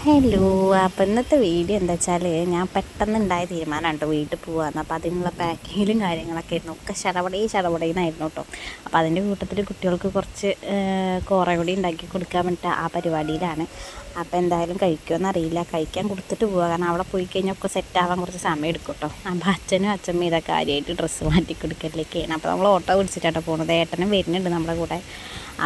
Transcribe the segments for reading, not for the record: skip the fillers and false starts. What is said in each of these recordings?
Hello. അപ്പോൾ ഇന്നത്തെ video എന്താ വെച്ചാൽ ഞാൻ പെട്ടെന്നുണ്ടായ തീരുമാനമാണ് കേട്ടോ വീട്ടിൽ പോകാമെന്ന്. അപ്പോൾ അതിനുള്ള പാക്കിങ്ങിലും കാര്യങ്ങളൊക്കെ ആയിരുന്നു. ഒക്കെ ചടപടയെന്നായിരുന്നു കേട്ടോ. അപ്പോൾ അതിൻ്റെ കൂട്ടത്തിൽ കുട്ടികൾക്ക് കുറച്ച് കോറ കൂടി ഉണ്ടാക്കി കൊടുക്കാൻ വേണ്ടിയിട്ട് ആ പരിപാടിയിലാണ്. അപ്പോൾ എന്തായാലും കഴിക്കുമെന്ന് അറിയില്ല, കഴിക്കാൻ കൊടുത്തിട്ട് പോവുക. കാരണം അവിടെ പോയി കഴിഞ്ഞാൽ ഒക്കെ സെറ്റാവാൻ കുറച്ച് സമയം എടുക്കും കേട്ടോ. അപ്പോൾ അച്ഛനും അച്ഛമ്മയും ഇതൊക്കെ കാര്യമായിട്ട് ഡ്രസ്സ് മാറ്റി കൊടുക്കലേക്കാണ്. അപ്പോൾ നമ്മൾ ഓട്ടോ പിടിച്ചിട്ടാണ് പോകുന്നത്. ഏട്ടനും വരുന്നുണ്ട് നമ്മുടെ കൂടെ.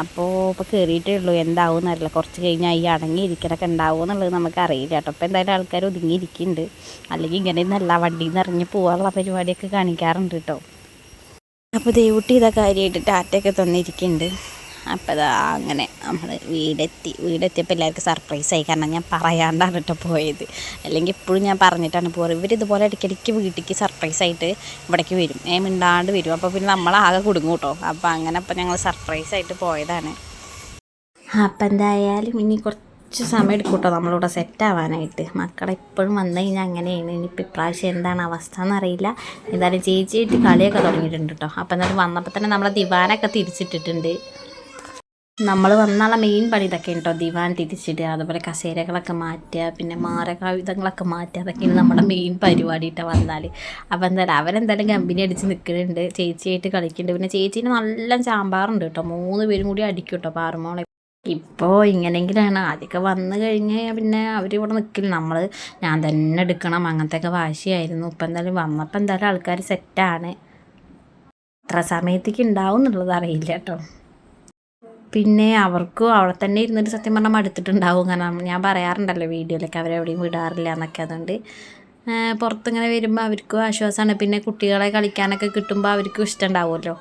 ഇപ്പോൾ കയറിയിട്ടേ ഉള്ളൂ, എന്താവും എന്നറിയില്ല. കുറച്ച് കഴിഞ്ഞാൽ ഈ അടങ്ങിയിരിക്കലൊക്കെ ഉണ്ടാവും എന്നുള്ളത് നമുക്കറിയില്ല കേട്ടോ. അപ്പോൾ എന്തായാലും ആൾക്കാർ ഒതുങ്ങിയിരിക്കുന്നുണ്ട്. അല്ലെങ്കിൽ ഇങ്ങനെ നല്ല വണ്ടിയിൽ നിന്ന് ഇറങ്ങി പോകാനുള്ള പരിപാടിയൊക്കെ കാണിക്കാറുണ്ട് കേട്ടോ. അപ്പോൾ ദേവുട്ടി ഇതാ കാര്യമായിട്ട് ടാറ്റയൊക്കെ തന്നിരിക്കുന്നുണ്ട്. അപ്പോൾ അതാ അങ്ങനെ നമ്മൾ വീടെത്തിയപ്പോൾ എല്ലാവർക്കും സർപ്രൈസായി. കാരണം ഞാൻ പറയാണ്ടാണ് കേട്ടോ പോയത്. അല്ലെങ്കിൽ എപ്പോഴും ഞാൻ പറഞ്ഞിട്ടാണ് പോയത്. ഇവരിതുപോലെ ഇടയ്ക്കിടയ്ക്ക് വീട്ടിലേക്ക് സർപ്രൈസായിട്ട് ഇവിടേക്ക് വരും, മിണ്ടാണ്ട് വരും. അപ്പോൾ പിന്നെ നമ്മളാകെ കുടുങ്ങും കേട്ടോ. അപ്പോൾ അങ്ങനെ അപ്പോൾ ഞങ്ങൾ സർപ്രൈസായിട്ട് പോയതാണ്. അപ്പം എന്തായാലും ഇനി കുറച്ച് സമയം എടുക്കും കേട്ടോ നമ്മളിവിടെ സെറ്റാവാനായിട്ട്. മക്കളെ എപ്പോഴും വന്നു കഴിഞ്ഞാൽ അങ്ങനെയാണ്. ഇനിയിപ്പോൾ ഇപ്രാവശ്യം എന്താണ് അവസ്ഥ എന്നറിയില്ല. എന്തായാലും ചേച്ചിയായിട്ട് കളിയൊക്കെ തുടങ്ങിയിട്ടുണ്ട് കേട്ടോ. അപ്പോൾ എന്തായാലും വന്നപ്പോൾ തന്നെ നമ്മളെ ദിവാനൊക്കെ തിരിച്ചിട്ടിട്ടുണ്ട്. നമ്മൾ വന്നുള്ള മെയിൻ പണി ഇതൊക്കെ ഉണ്ടോ, ദിവാൻ തിരിച്ചിടുക, അതുപോലെ കസേരകളൊക്കെ മാറ്റുക, പിന്നെ മാരകായുധങ്ങളൊക്കെ മാറ്റുക. അതൊക്കെയാണ് നമ്മുടെ മെയിൻ പരിപാടിയിട്ട് വന്നാൽ. അപ്പോൾ എന്തായാലും അവരെന്തായാലും കമ്പനി അടിച്ച് നിൽക്കുന്നുണ്ട്, ചേച്ചിയായിട്ട് കളിക്കുന്നുണ്ട്. പിന്നെ ചേച്ചീന് നല്ല ചാമ്പാറുണ്ട് കേട്ടോ. 3 പേരും കൂടി അടിക്കും കേട്ടോ പാറുമോളെ. ഇപ്പോൾ ഇങ്ങനെയെങ്കിലാണ്. ആദ്യമൊക്കെ വന്നു കഴിഞ്ഞ് പിന്നെ അവരിവിടെ നിൽക്കില്ല, ഞാൻ തന്നെ എടുക്കണം, അങ്ങനത്തെയൊക്കെ വാശിയായിരുന്നു. ഇപ്പം എന്തായാലും വന്നപ്പോൾ എന്തായാലും ആൾക്കാർ സെറ്റാണ്. എത്ര സമയത്തേക്ക് ഉണ്ടാവും എന്നുള്ളത് അറിയില്ല കേട്ടോ. പിന്നെ അവർക്കും അവിടെ തന്നെ ഇരുന്നിട്ട് സത്യം പറഞ്ഞാൽ മടുത്തിട്ടുണ്ടാവും. കാരണം ഞാൻ പറയാറുണ്ടല്ലോ വീഡിയോയിലൊക്കെ അവരെവിടെയും വിടാറില്ല എന്നൊക്കെ. അതുകൊണ്ട് പുറത്തിങ്ങനെ വരുമ്പോൾ അവർക്കും ആശ്വാസമാണ്. പിന്നെ കുട്ടികളെ കളിക്കാനൊക്കെ കിട്ടുമ്പോൾ അവർക്കും ഇഷ്ടമുണ്ടാവുമല്ലോ.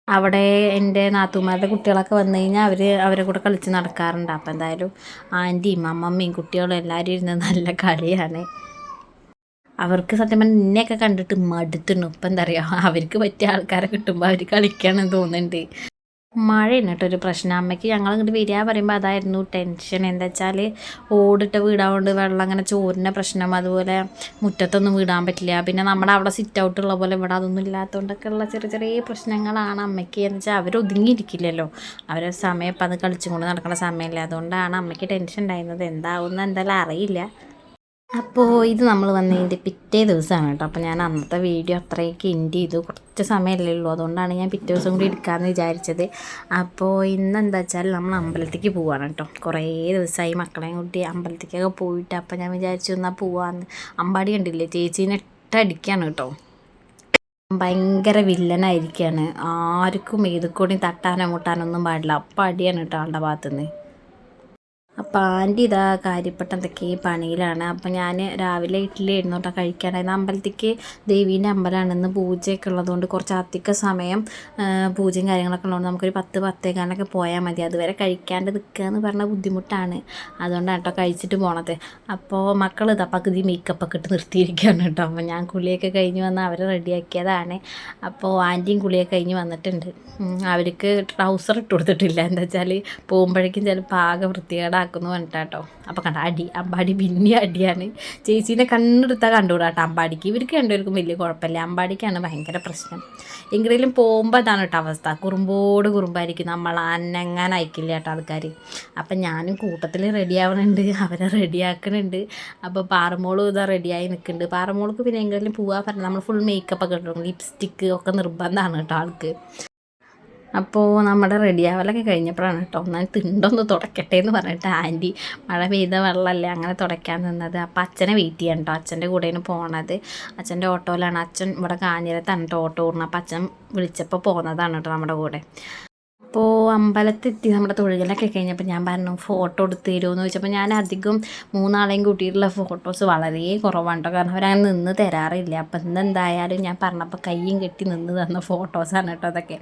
അവിടെ എൻ്റെ നാത്തൂമാരുടെ കുട്ടികളൊക്കെ വന്നു കഴിഞ്ഞാൽ അവരെ കൂടെ കളിച്ച് നടക്കാറുണ്ട്. അപ്പോൾ എന്തായാലും ആൻറ്റിയും അമ്മമ്മയും കുട്ടികളും എല്ലാവരും ഇരുന്ന് നല്ല കളിയാണ്. അവർക്ക് സത്യം പറഞ്ഞാൽ നിന്നെയൊക്കെ കണ്ടിട്ട് മടുത്തുന്നു. ഇപ്പം എന്താ പറയുക, അവർക്ക് പറ്റിയ ആൾക്കാരെ കിട്ടുമ്പോൾ അവർ കളിക്കുകയാണെന്ന് തോന്നുന്നുണ്ട്. മഴയാണ് കേട്ടോ ഒരു പ്രശ്നം. അമ്മയ്ക്ക് ഞങ്ങൾ ഇങ്ങോട്ട് വരിക പറയുമ്പോൾ അതായിരുന്നു ടെൻഷൻ. എന്താ വെച്ചാൽ ഓടിട്ട വീടാകൊണ്ട് വെള്ളം അങ്ങനെ ചോറിൻ്റെ പ്രശ്നം, അതുപോലെ മുറ്റത്തൊന്നും വീടാൻ പറ്റില്ല. പിന്നെ നമ്മുടെ അവിടെ സിറ്റ് ഔട്ടുള്ള പോലെ ഇവിടെ അതൊന്നും ഇല്ലാത്തതുകൊണ്ടൊക്കെ ഉള്ള ചെറിയ ചെറിയ പ്രശ്നങ്ങളാണ് അമ്മയ്ക്ക്. എന്ന് വെച്ചാൽ അവർ ഒതുങ്ങിയിരിക്കില്ലല്ലോ, അവരെ സമയം ഇപ്പം അത് കളിച്ചും കൊണ്ട് നടക്കുന്ന സമയമല്ലേ. അതുകൊണ്ടാണ് അമ്മയ്ക്ക് ടെൻഷൻ ഉണ്ടായിരുന്നത്. എന്താവുമെന്ന് എന്തായാലും അറിയില്ല. അപ്പോൾ ഇത് നമ്മൾ വന്നതിൻ്റെ പിറ്റേ ദിവസമാണ് കേട്ടോ. അപ്പോൾ ഞാൻ അന്നത്തെ വീഡിയോ അത്രയൊക്കെ എൻഡ് ചെയ്തു. കുറച്ച് സമയമല്ലേ ഉള്ളൂ, അതുകൊണ്ടാണ് ഞാൻ പിറ്റേ ദിവസം കൂടി എടുക്കാമെന്ന് വിചാരിച്ചത്. അപ്പോൾ ഇന്നെന്താ വെച്ചാൽ നമ്മൾ അമ്പലത്തേക്ക് പോവുകയാണ് കേട്ടോ. കുറേ ദിവസമായി മക്കളെയും കൂട്ടി അമ്പലത്തേക്കൊക്കെ പോയിട്ട്. അപ്പോൾ ഞാൻ വിചാരിച്ചു എന്നാൽ പോവാമെന്ന്. അമ്പാടി കണ്ടില്ലേ, ചേച്ചീനെ ഇട്ടടിക്കുകയാണ് കേട്ടോ. ഭയങ്കര വില്ലനായിരിക്കുകയാണ്. ആർക്കും ഏതുകൂടി തട്ടാനോ മുട്ടാനൊന്നും പാടില്ല. അപ്പം അടിയാണ് കേട്ടോ ആളുടെ ഭാഗത്തുനിന്ന്. അപ്പോൾ ആൻറ്റി ഇതാ കാര്യപ്പെട്ട എന്തൊക്കെ പണിയിലാണ്. അപ്പോൾ ഞാൻ രാവിലെ ഇഡ്ഡലി ആയിരുന്നു കേട്ടോ കഴിക്കാനായിരുന്നു. അമ്പലത്തേക്ക് ദേവീൻ്റെ അമ്പലമാണെന്ന് പൂജയൊക്കെ ഉള്ളതുകൊണ്ട് കുറച്ച് അധിക സമയം പൂജയും കാര്യങ്ങളൊക്കെ ഉള്ളതുകൊണ്ട് നമുക്കൊരു 10-10:15 പോയാൽ മതി. അതുവരെ കഴിക്കാണ്ട് നിൽക്കുക എന്ന് പറഞ്ഞാൽ ബുദ്ധിമുട്ടാണ്. അതുകൊണ്ടാണ് കേട്ടോ കഴിച്ചിട്ട് പോണത്. അപ്പോൾ മക്കൾ ഇതാ പകുതി മേക്കപ്പൊക്കെ ഇട്ട് നിർത്തിയിരിക്കുകയാണ് കേട്ടോ. അപ്പോൾ ഞാൻ കുളിയൊക്കെ കഴിഞ്ഞ് വന്ന് അവരെ റെഡിയാക്കിയതാണ്. അപ്പോൾ ആൻറ്റിയും കുളിയൊക്കെ കഴിഞ്ഞ് വന്നിട്ടുണ്ട്. അവർക്ക് ട്രൗസർ ഇട്ട് കൊടുത്തിട്ടില്ല. എന്താ വെച്ചാൽ പോകുമ്പോഴേക്കും ചിലപ്പോൾ ആകെ വൃത്തികേടാക്കുന്നു പറഞ്ഞിട്ടാട്ടോ. അപ്പോൾ കണ്ട അമ്പാടി പിന്നെ അടിയാണ്. ചേച്ചീനെ കണ്ണെടുത്താൽ കണ്ടുകൂടാട്ടോ അമ്പാടിക്ക്. ഇവർക്ക് രണ്ടുപേർക്കും വലിയ കുഴപ്പമില്ല, അമ്പാടിക്കാണ് ഭയങ്കര പ്രശ്നം. എങ്കിലും പോകുമ്പോൾ അതാണ് കേട്ടോ അവസ്ഥ, കുറുമ്പായിരിക്കും. നമ്മൾ അനങ്ങാൻ അയക്കില്ല കേട്ടോ ആൾക്കാർ. അപ്പം ഞാനും കൂട്ടത്തിൽ റെഡിയാവണുണ്ട്, അവരെ റെഡിയാക്കുന്നുണ്ട്. അപ്പോൾ പാറമോളും ഇതാ റെഡിയായി നിൽക്കുന്നുണ്ട്. പാറമോൾക്ക് പിന്നെ എങ്കിലും പോകാൻ പറഞ്ഞാൽ നമ്മൾ ഫുൾ മേക്കപ്പൊക്കെ ഇട്ടിട്ടുണ്ട്, ലിപ്സ്റ്റിക്ക് ഒക്കെ നിർബന്ധമാണ് കേട്ടോ ആൾക്ക്. അപ്പോൾ നമ്മുടെ റെഡിയാവലൊക്കെ കഴിഞ്ഞപ്പോഴാണ് കേട്ടോ എന്നാൽ തിണ്ടൊന്ന് തുടക്കട്ടെ എന്ന് പറഞ്ഞിട്ട് ആൻറ്റി മഴ പെയ്ത വെള്ളമല്ലേ അങ്ങനെ തുടയ്ക്കാൻ നിന്നത്. അപ്പോൾ അച്ഛനെ വെയിറ്റ് ചെയ്യാൻ കേട്ടോ. അച്ഛൻ്റെ കൂടെയാണ് പോണത്. അച്ഛൻ്റെ ഓട്ടോയിലാണ്. അച്ഛൻ ഇവിടെ കാഞ്ഞിരത്താണ് കേട്ടോ ഓട്ടോ ഓടുന്നത്. അപ്പോൾ അച്ഛൻ വിളിച്ചപ്പോൾ പോകുന്നതാണ് കേട്ടോ നമ്മുടെ കൂടെ. അപ്പോൾ അമ്പലത്തെത്തി നമ്മുടെ തൊഴുകലൊക്കെ കഴിഞ്ഞപ്പോൾ ഞാൻ പറഞ്ഞു ഫോട്ടോ എടുത്ത് തരുമോ എന്ന് ചോദിച്ചപ്പോൾ ഞാൻ അധികം 3 കൂട്ടിയിട്ടുള്ള ഫോട്ടോസ് വളരെ കുറവാണ് കേട്ടോ. കാരണം അവരങ്ങനെ നിന്ന് തരാറില്ല. അപ്പം ഇന്നെന്തായാലും ഞാൻ പറഞ്ഞപ്പോൾ കയ്യും കെട്ടി നിന്ന് തന്ന ഫോട്ടോസാണ് കേട്ടോ അതൊക്കെ.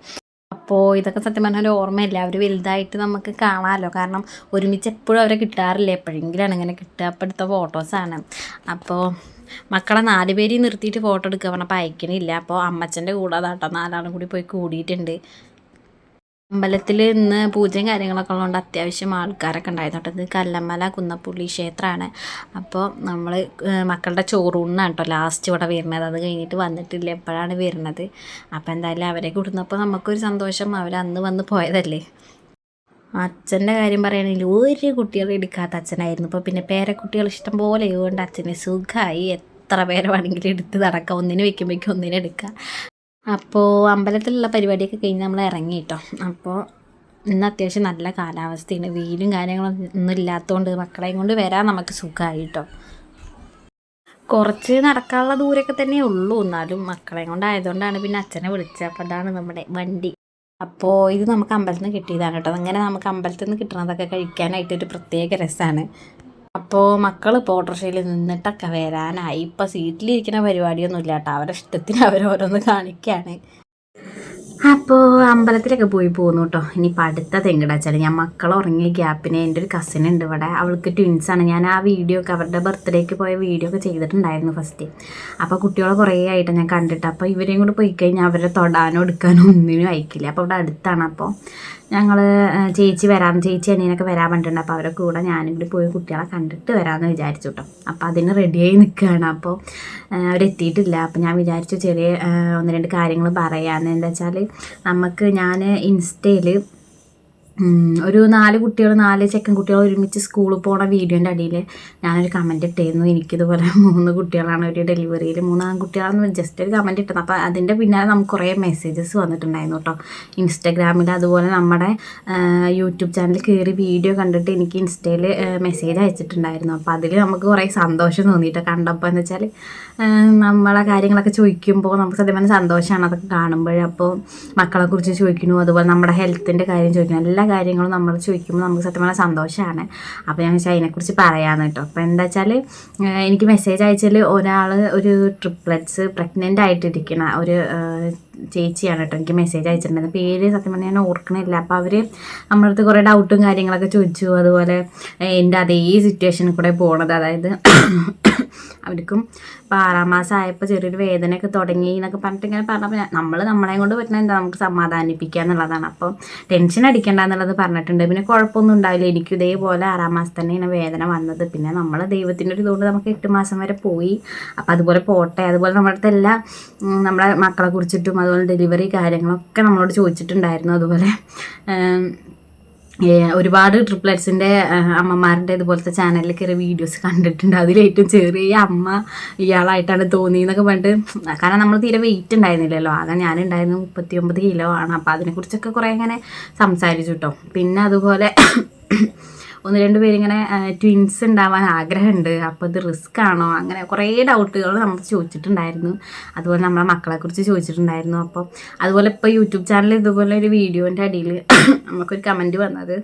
അപ്പോൾ ഇതൊക്കെ സത്യം പറഞ്ഞാൽ ഒരു ഓർമ്മയില്ല. അവർ വലുതായിട്ട് നമുക്ക് കാണാമല്ലോ. കാരണം ഒരുമിച്ച് എപ്പോഴും അവരെ കിട്ടാറില്ല, എപ്പോഴെങ്കിലാണ് ഇങ്ങനെ കിട്ടുക. അപ്പോൾ എടുത്ത ഫോട്ടോസാണ്. അപ്പോൾ മക്കളെ 4 പേരെയും നിർത്തിയിട്ട് ഫോട്ടോ എടുക്കുക പറഞ്ഞപ്പോൾ അയക്കണില്ല. അപ്പോൾ അമ്മച്ചൻ്റെ കൂടെ അതാട്ടോ 4 കൂടി പോയി കൂടിയിട്ടുണ്ട്. അമ്പലത്തിൽ ഇന്ന് പൂജയും കാര്യങ്ങളൊക്കെ ഉള്ളതുകൊണ്ട് അത്യാവശ്യം ആൾക്കാരൊക്കെ ഉണ്ടായിരുന്നു കേട്ടോ. ഇത് കല്ലമ്മല കുന്നപ്പുള്ളി ക്ഷേത്രമാണ്. അപ്പോൾ നമ്മൾ മക്കളുടെ ചോറൂണിനാണ് കേട്ടോ ലാസ്റ്റ് ഇവിടെ വരുന്നത്. അത് കഴിഞ്ഞിട്ട് വന്നിട്ടില്ല, എപ്പോഴാണ് വരുന്നത്. അപ്പോൾ എന്തായാലും അവരെ കൂടുന്നപ്പോൾ നമുക്കൊരു സന്തോഷം, അവരന്ന് വന്ന് പോയതല്ലേ. അച്ഛൻ്റെ കാര്യം പറയുകയാണെങ്കിൽ ഒരു കുട്ടികളെ എടുക്കാത്ത അച്ഛനായിരുന്നു. ഇപ്പോൾ പിന്നെ പേരക്കുട്ടികൾ ഇഷ്ടം പോലെ കൊണ്ട് അച്ഛന് സുഖമായി എത്ര പേരെ വേണമെങ്കിലും എടുത്ത് നടക്കാം, ഒന്നിന് വെക്കുമ്പോഴേക്കും ഒന്നിനെ എടുക്കുക. അപ്പോൾ അമ്പലത്തിലുള്ള പരിപാടിയൊക്കെ കഴിഞ്ഞ് നമ്മൾ ഇറങ്ങി കേട്ടോ. അപ്പോൾ ഇന്ന് അത്യാവശ്യം നല്ല കാലാവസ്ഥയാണ്, വെയിലും കാര്യങ്ങളൊന്നും ഇല്ലാത്തതുകൊണ്ട് മക്കളെയും കൊണ്ട് വരാൻ നമുക്ക് സുഖമായി കേട്ടോ. കുറച്ച് നടക്കാനുള്ള ദൂരമൊക്കെ തന്നെ ഉള്ളൂ, എന്നാലും മക്കളെയും കൊണ്ടായതുകൊണ്ടാണ് പിന്നെ അച്ഛനെ വിളിച്ചത്. അപ്പോൾ അതാണ് നമ്മുടെ വണ്ടി. അപ്പോൾ ഇത് നമുക്ക് അമ്പലത്തിൽ നിന്ന് കിട്ടിയതാണ് കേട്ടോ. അങ്ങനെ നമുക്ക് അമ്പലത്തിൽ നിന്ന് കിട്ടുന്നതൊക്കെ കഴിക്കാനായിട്ടൊരു പ്രത്യേക രസമാണ്. അപ്പോൾ മക്കൾ ഇപ്പോൾ ഓട്ടോറിക്ഷയിൽ നിന്നിട്ടൊക്കെ വരാനായി. ഇപ്പോൾ സീറ്റിലിരിക്കുന്ന പരിപാടിയൊന്നും ഇല്ല കേട്ടോ, അവരുടെ ഇഷ്ടത്തിന് അവരോരോന്ന് കാണിക്കുകയാണ്. അപ്പോൾ അമ്പലത്തിലൊക്കെ പോയി പോന്നു കേട്ടോ. ഇനിയിപ്പോൾ അടുത്ത തെങ്ങട വെച്ചാൽ ഞാൻ മക്കൾ ഉറങ്ങിയ ഗ്യാപ്പിന് എൻ്റെ ഒരു കസിൻ ഉണ്ട് ഇവിടെ, അവൾക്ക് ട്വിൻസാണ്. ഞാൻ ആ വീഡിയോ ഒക്കെ അവരുടെ ബർത്ത്ഡേക്ക് പോയ വീഡിയോ ഒക്കെ ചെയ്തിട്ടുണ്ടായിരുന്നു ഫസ്റ്റ്. അപ്പോൾ കുട്ടികളെ കുറേ ആയിട്ട് ഞാൻ കണ്ടിട്ട്, അപ്പോൾ ഇവരെയും കൂടെ പോയി കഴിഞ്ഞാൽ അവരെ തൊടാനോ എടുക്കാനോ ഒന്നിനും അയക്കില്ല. അപ്പോൾ ഇവിടെ അടുത്താണ്. അപ്പോൾ ഞങ്ങൾ ചേച്ചി അനിയനൊക്കെ വരാൻ പറഞ്ഞിട്ടുണ്ട്. അപ്പോൾ അവരെ കൂടെ ഞാനും കൂടി പോയി കുട്ടികളെ കണ്ടിട്ട് വരാമെന്ന് വിചാരിച്ചു കേട്ടോ. അപ്പോൾ അതിന് റെഡിയായി നിൽക്കുകയാണ്. അപ്പോൾ അവരെത്തിയിട്ടില്ല. അപ്പോൾ ഞാൻ വിചാരിച്ചു ചെറിയ 1-2 കാര്യങ്ങൾ പറയാമെന്ന്. എന്താ വെച്ചാൽ ഞാൻ ഇൻസ്റ്റയിൽ ഒരു 4 ചെക്കൻ കുട്ടികൾ ഒരുമിച്ച് സ്കൂളിൽ പോണ വീഡിയോൻ്റെ അടിയിൽ ഞാനൊരു കമൻറ്റ് ഇട്ടായിരുന്നു. എനിക്കിതുപോലെ 3 കുട്ടികളാണ് ഒരു ഡെലിവറിയിൽ, 3 ആൺകുട്ടികളാണെന്ന് ജസ്റ്റ് ഒരു കമൻറ്റ് ഇട്ടത്. അപ്പോൾ അതിൻ്റെ പിന്നാലെ നമുക്ക് കുറേ മെസ്സേജസ് വന്നിട്ടുണ്ടായിരുന്നു കേട്ടോ ഇൻസ്റ്റഗ്രാമിൽ. അതുപോലെ നമ്മുടെ യൂട്യൂബ് ചാനലിൽ കയറി വീഡിയോ കണ്ടിട്ട് എനിക്ക് ഇൻസ്റ്റയിൽ മെസ്സേജ് അയച്ചിട്ടുണ്ടായിരുന്നു. അപ്പോൾ അതിൽ നമുക്ക് കുറേ സന്തോഷം തോന്നിയിട്ട് കണ്ടപ്പോൾ. എന്ന് വെച്ചാൽ നമ്മളെ കാര്യങ്ങളൊക്കെ ചോദിക്കുമ്പോൾ നമുക്ക് സത്യം പറഞ്ഞാൽ സന്തോഷമാണ് അതൊക്കെ കാണുമ്പോൾ. അപ്പോൾ മക്കളെക്കുറിച്ച് ചോദിക്കുന്നു, അതുപോലെ നമ്മുടെ ഹെൽത്തിൻ്റെ കാര്യം ചോദിക്കുന്നു, എല്ലാ കാര്യങ്ങളും നമ്മൾ ചോദിക്കുമ്പോൾ നമുക്ക് സത്യം പറഞ്ഞാൽ സന്തോഷമാണ്. അപ്പോൾ ഞാൻ വെച്ചാൽ അതിനെക്കുറിച്ച് പറയാമെന്ന് കേട്ടോ. അപ്പോൾ എന്താ വെച്ചാൽ എനിക്ക് മെസ്സേജ് അയച്ചാൽ ഒരാൾ ഒരു ട്രിപ്ലറ്റ്സ് പ്രഗ്നൻ്റ് ആയിട്ടിരിക്കുന്ന ഒരു ചേച്ചിയാണ് കേട്ടോ എനിക്ക് മെസ്സേജ് അയച്ചിട്ടുണ്ടായിരുന്നു. പേര് സത്യം പറഞ്ഞാൽ ഞാൻ ഓർക്കണില്ല. അപ്പോൾ അവർ നമ്മുടെ അടുത്ത് കുറേ ഡൗട്ടും കാര്യങ്ങളൊക്കെ ചോദിച്ചു. അതുപോലെ എൻ്റെ അതേ സിറ്റുവേഷനിൽ കൂടെ പോണത്, അതായത് അവർക്കും ഇപ്പോൾ 6-ാം മാസം ആയപ്പോൾ ചെറിയൊരു വേദനയൊക്കെ തുടങ്ങി എന്നൊക്കെ പറഞ്ഞിട്ട് ഇങ്ങനെ പറഞ്ഞപ്പോൾ നമ്മളെ കൊണ്ട് പറ്റുന്ന എന്താ നമുക്ക് സമാധാനിപ്പിക്കുക എന്നുള്ളതാണ്. അപ്പോൾ ടെൻഷൻ അടിക്കേണ്ട എന്നുള്ളത് പറഞ്ഞിട്ടുണ്ട്. പിന്നെ കുഴപ്പമൊന്നും ഉണ്ടാവില്ല, എനിക്കും ഇതേപോലെ 6-ാം മാസം തന്നെയാണ് വേദന വന്നത്. പിന്നെ നമ്മൾ ദൈവത്തിൻ്റെ ഒരു ഇതുകൊണ്ട് നമുക്ക് 8 മാസം വരെ പോയി. അപ്പോൾ അതുപോലെ പോട്ടെ. അതുപോലെ നമ്മുടെ അടുത്ത് എല്ലാ നമ്മളെ മക്കളെ കുറിച്ചിട്ടും അതുപോലെ ഡെലിവറി കാര്യങ്ങളൊക്കെ നമ്മളോട് ചോദിച്ചിട്ടുണ്ടായിരുന്നു. അതുപോലെ ഒരുപാട് ട്രിപ്ലറ്റ്സിൻ്റെ അമ്മമാരുടെ ഇതുപോലത്തെ ചാനലിൽ കയറി വീഡിയോസ് കണ്ടിട്ടുണ്ട്. അതിലേറ്റവും ചെറിയ അമ്മ ഇയാളായിട്ടാണ് തോന്നിയെന്നൊക്കെ പറഞ്ഞിട്ട്, കാരണം നമ്മൾ തീരെ വെയിറ്റ് ഉണ്ടായിരുന്നില്ലല്ലോ, ആകെ ഞാനുണ്ടായിരുന്നു 39 കിലോ ആണ്. അപ്പോൾ അതിനെക്കുറിച്ചൊക്കെ കുറേ ഇങ്ങനെ സംസാരിച്ചു കേട്ടോ. പിന്നെ അതുപോലെ 1-2 പേരിങ്ങനെ ട്വിൻസ് ഉണ്ടാവാൻ ആഗ്രഹമുണ്ട്, അപ്പോൾ ഇത് റിസ്ക് ആണോ, അങ്ങനെ കുറേ ഡൗട്ടുകൾ നമ്മൾ ചോദിച്ചിട്ടുണ്ടായിരുന്നു. അതുപോലെ നമ്മളെ മക്കളെക്കുറിച്ച് ചോദിച്ചിട്ടുണ്ടായിരുന്നു. അപ്പോൾ അതുപോലെ ഇപ്പോൾ യൂട്യൂബ് ചാനലിൽ ഇതുപോലെ ഒരു വീഡിയോൻ്റെ അടിയിൽ നമുക്കൊരു കമൻറ്റ് വന്നത്,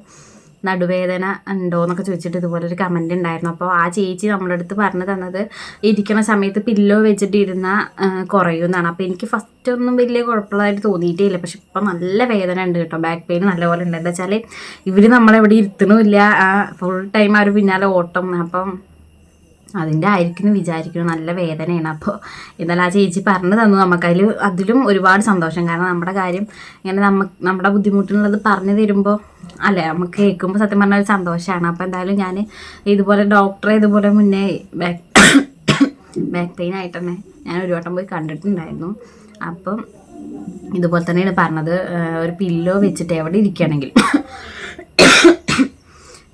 നടുവേദന ഉണ്ടോ എന്നൊക്കെ ചോദിച്ചിട്ട് ഇതുപോലെ ഒരു കമൻറ്റ് ഉണ്ടായിരുന്നു. അപ്പോൾ ആ ചേച്ചി നമ്മുടെ അടുത്ത് പറഞ്ഞു തന്നത് ഇരിക്കുന്ന സമയത്ത് പില്ലോ വെച്ചിട്ട് ഇരുന്നാൽ കുറയുമെന്നാണ്. അപ്പോൾ എനിക്ക് ഫസ്റ്റ് ഒന്നും വലിയ കുഴപ്പമുള്ളതായിട്ട് തോന്നിയിട്ടേ ഇല്ല, പക്ഷെ ഇപ്പം നല്ല വേദന ഉണ്ട് കേട്ടോ, ബാക്ക് പെയിൻ നല്ലപോലെ ഉണ്ട്. എന്താ വെച്ചാൽ ഇവർ നമ്മളെവിടെ ഇരുത്തണമില്ല, ഫുൾ ടൈം അവർ പിന്നാലെ ഓട്ടം. അപ്പം അതിൻ്റെ ആയിരിക്കും വിചാരിക്കുന്നു, നല്ല വേദനയാണ്. അപ്പോൾ എന്നാലും ആ ചേച്ചി പറഞ്ഞു തന്നു അതിലും ഒരുപാട് സന്തോഷം. കാരണം നമ്മുടെ കാര്യം ഇങ്ങനെ നമ്മുടെ ബുദ്ധിമുട്ടുള്ളത് പറഞ്ഞു തരുമ്പോൾ അല്ലേ നമുക്ക് കേൾക്കുമ്പോൾ സത്യം പറഞ്ഞാൽ ഒരു സന്തോഷമാണ്. അപ്പോൾ എന്തായാലും ഞാൻ ഇതുപോലെ ഡോക്ടറെ ഇതുപോലെ മുന്നേ ബാക്ക് പെയിൻ ആയിട്ട് തന്നെ ഞാൻ ഒരു വട്ടം പോയി കണ്ടിട്ടുണ്ടായിരുന്നു. അപ്പം ഇതുപോലെ തന്നെയാണ് പറഞ്ഞത്, ഒരു പില്ലോ വെച്ചിട്ട് എവിടെ ഇരിക്കുകയാണെങ്കിൽ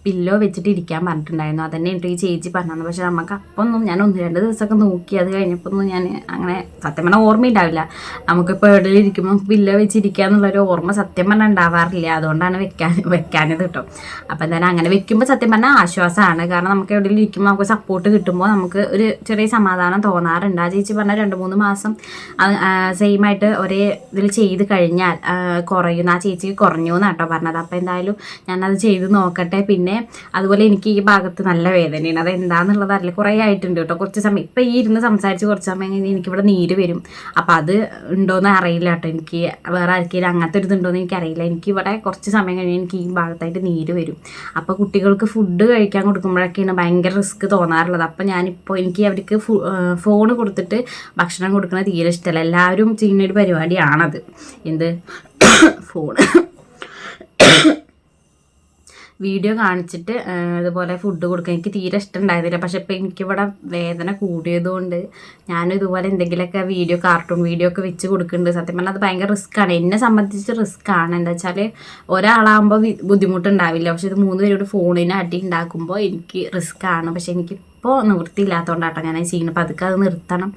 പില്ലോ വെച്ചിട്ട് ഇരിക്കാൻ പറഞ്ഞിട്ടുണ്ടായിരുന്നു. അതന്നെ എനിക്ക് ഈ ചേച്ചി പറഞ്ഞത്. പക്ഷെ നമുക്ക് അപ്പൊന്നും ഞാൻ 1-2 ദിവസമൊക്കെ നോക്കി, അത് കഴിഞ്ഞപ്പോൾ ഒന്നും ഞാൻ അങ്ങനെ സത്യം പറഞ്ഞാൽ ഓർമ്മയുണ്ടാവില്ല. നമുക്കിപ്പോൾ എവിടെയും ഇരിക്കുമ്പോൾ പില്ലോ വെച്ചിരിക്കുക എന്നുള്ളൊരു ഓർമ്മ സത്യം പറഞ്ഞാൽ ഉണ്ടാവാറില്ല. അതുകൊണ്ടാണ് വെക്കാനത് കേട്ടോ. അപ്പോൾ എന്തായാലും അങ്ങനെ വെക്കുമ്പോൾ സത്യം പറഞ്ഞാൽ ആശ്വാസമാണ്. കാരണം നമുക്ക് എവിടെയും ഇരിക്കുമ്പോൾ നമുക്ക് സപ്പോർട്ട് കിട്ടുമ്പോൾ നമുക്ക് ഒരു ചെറിയ സമാധാനം തോന്നാറുണ്ട്. ആ ചേച്ചി പറഞ്ഞാൽ 2-3 മാസം സെയിമായിട്ട് ഒരേ ഇതിൽ ചെയ്ത് കഴിഞ്ഞാൽ കുറയുന്നു. ആ ചേച്ചിക്ക് കുറഞ്ഞു എന്നാട്ടോ പറഞ്ഞത്. അപ്പോൾ എന്തായാലും ഞാനത് ചെയ്ത് നോക്കട്ടെ. പിന്നെ അതുപോലെ എനിക്ക് ഈ ഭാഗത്ത് നല്ല വേദനയാണ്, അത് എന്താണെന്നുള്ളത് അറിയില്ല. കുറേ ആയിട്ടുണ്ട് കേട്ടോ, കുറച്ച് സമയം ഇപ്പോൾ ഈ ഇരുന്ന് സംസാരിച്ച് കുറച്ച് സമയം കഴിഞ്ഞ് എനിക്കിവിടെ നീര് വരും. അപ്പോൾ അത് ഉണ്ടോയെന്ന് അറിയില്ല കേട്ടോ, എനിക്ക് വേറെ ആർക്കെങ്കിലും അങ്ങനത്തെ ഒരു ഇതുണ്ടോയെന്ന് എനിക്കറിയില്ല. എനിക്കിവിടെ കുറച്ച് സമയം കഴിഞ്ഞ് എനിക്ക് ഈ ഭാഗത്തായിട്ട് നീര് വരും. അപ്പോൾ കുട്ടികൾക്ക് ഫുഡ് കഴിക്കാൻ കൊടുക്കുമ്പോഴൊക്കെയാണ് ഭയങ്കര റിസ്ക് തോന്നാറുള്ളത്. അപ്പോൾ ഞാനിപ്പോൾ എനിക്ക് അവർക്ക് ഫോൺ കൊടുത്തിട്ട് ഭക്ഷണം കൊടുക്കുന്നത് തീരെ ഇഷ്ടമല്ല. എല്ലാവരും ചെയ്യുന്നൊരു പരിപാടിയാണത്, എന്ത് ഫോൺ വീഡിയോ കാണിച്ചിട്ട് ഇതുപോലെ ഫുഡ് കൊടുക്കുക. എനിക്ക് തീരെ ഇഷ്ടമുണ്ടായിരുന്നില്ല. പക്ഷെ ഇപ്പോൾ എനിക്കിവിടെ വേദന കൂടിയതുകൊണ്ട് ഞാനും ഇതുപോലെ എന്തെങ്കിലുമൊക്കെ കാർട്ടൂൺ വീഡിയോ ഒക്കെ വെച്ച് കൊടുക്കുന്നുണ്ട്. സത്യം പറഞ്ഞാൽ അത് ഭയങ്കര റിസ്ക്കാണ്, എന്നെ സംബന്ധിച്ച് റിസ്ക്കാണ്. എന്താ വെച്ചാൽ ഒരാളാകുമ്പോൾ ബുദ്ധിമുട്ടുണ്ടാവില്ല, പക്ഷെ ഇത് 3 പേരോട് ഫോണിന് അടി ഉണ്ടാക്കുമ്പോൾ എനിക്ക് റിസ്ക്കാണ്. പക്ഷെ എനിക്കിപ്പോൾ നിവൃത്തിയില്ലാത്തതുകൊണ്ടാട്ടോ ഞാൻ ചെയ്യുന്നത്. അപ്പോൾ അതൊക്കെ അത് നിർത്തണം.